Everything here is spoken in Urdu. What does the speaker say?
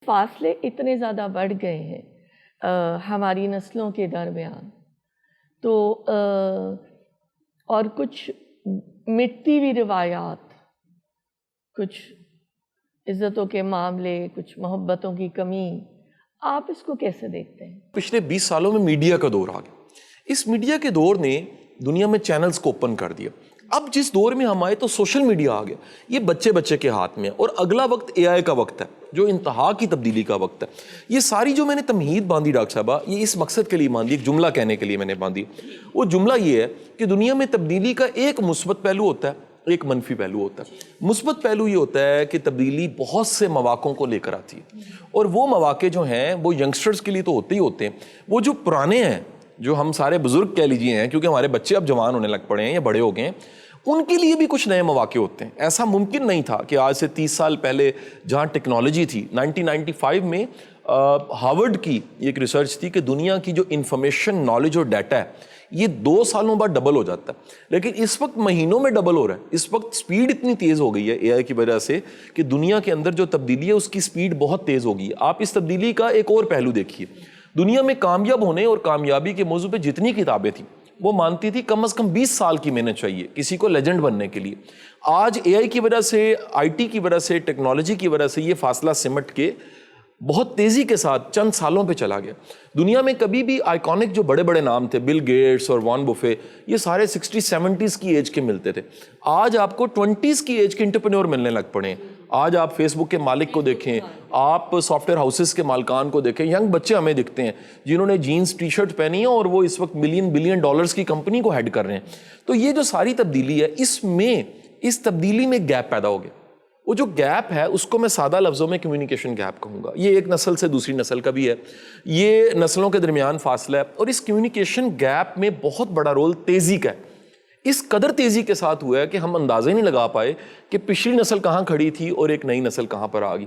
فاصلے اتنے زیادہ بڑھ گئے ہیں ہماری نسلوں کے درمیان، تو اور کچھ مٹتی ہوئی روایات، کچھ عزتوں کے معاملے، کچھ محبتوں کی کمی، آپ اس کو کیسے دیکھتے ہیں؟ پچھلے 20 سالوں میں میڈیا کا دور آ گیا۔ اس میڈیا کے دور نے دنیا میں چینلز کو اوپن کر دیا۔ اب جس دور میں ہم آئے تو سوشل میڈیا آ گیا، یہ بچے کے ہاتھ میں ہے، اور اگلا وقت اے آئی کا وقت ہے، جو انتہا کی تبدیلی کا وقت ہے۔ یہ ساری جو میں نے تمہید باندھی ڈاکٹر صاحبہ، یہ اس مقصد کے لیے باندھی، ایک جملہ کہنے کے لیے میں نے باندھی۔ وہ جملہ یہ ہے کہ دنیا میں تبدیلی کا ایک مثبت پہلو ہوتا ہے، ایک منفی پہلو ہوتا ہے۔ مثبت پہلو یہ ہوتا ہے کہ تبدیلی بہت سے مواقعوں کو لے کر آتی ہے، اور وہ مواقع جو ہیں وہ ینگسٹرز کے لیے تو ہوتے ہی ہوتے ہیں، وہ جو پرانے ہیں، جو ہم سارے بزرگ کہہ لیجیے ہیں، کیونکہ ہمارے بچے اب جوان ہونے لگ پڑے ہیں یا بڑے ہو گئے ہیں، ان کے لیے بھی کچھ نئے مواقع ہوتے ہیں۔ ایسا ممکن نہیں تھا کہ آج سے 30 سال پہلے جہاں ٹیکنالوجی تھی، 1995 میں ہارورڈ کی ایک ریسرچ تھی کہ دنیا کی جو انفارمیشن، نالج اور ڈیٹا ہے، یہ 2 سالوں بعد ڈبل ہو جاتا ہے، لیکن اس وقت مہینوں میں ڈبل ہو رہا ہے۔ اس وقت سپیڈ اتنی تیز ہو گئی ہے اے آئی کی وجہ سے کہ دنیا کے اندر جو تبدیلی ہے اس کی سپیڈ بہت تیز ہو گئی ہے۔ آپ اس تبدیلی کا ایک اور پہلو دیکھیے، دنیا میں کامیاب ہونے اور کامیابی کے موضوع پہ جتنی کتابیں تھیں وہ مانتی تھی کم از کم 20 سال کی محنت چاہیے کسی کو لیجنڈ بننے کے لیے۔ آج اے آئی کی وجہ سے، آئی ٹی کی وجہ سے، ٹیکنالوجی کی وجہ سے یہ فاصلہ سمٹ کے بہت تیزی کے ساتھ چند سالوں پہ چلا گیا۔ دنیا میں کبھی بھی آئیکونک جو بڑے بڑے نام تھے، بل گیٹس اور وارن بفے، یہ سارے 60-70s کی ایج کے ملتے تھے۔ آج آپ کو 20s کی ایج کے انٹرپرینور ملنے لگ پڑے ہیں۔ آج آپ فیس بک کے مالک کو دیکھیں، آپ سافٹ ویئر ہاؤسز کے مالکان کو دیکھیں، ینگ بچے ہمیں دکھتے ہیں جنہوں نے جینز ٹی شرٹ پہنی ہے اور وہ اس وقت بلین ڈالرز کی کمپنی کو ہیڈ کر رہے ہیں۔ تو یہ جو ساری تبدیلی ہے، اس تبدیلی میں گیپ پیدا ہو گیا۔ وہ جو گیپ ہے اس کو میں سادہ لفظوں میں کمیونیکیشن گیپ کہوں گا۔ یہ ایک نسل سے دوسری نسل کا بھی ہے، یہ نسلوں کے درمیان فاصلہ ہے، اور اس کمیونیکیشن گیپ میں بہت بڑا رول تیزی کا ہے۔ اس قدر تیزی کے ساتھ ہوا ہے کہ ہم اندازہ نہیں لگا پائے کہ پچھلی نسل کہاں کھڑی تھی اور ایک نئی نسل کہاں پر آ گئی۔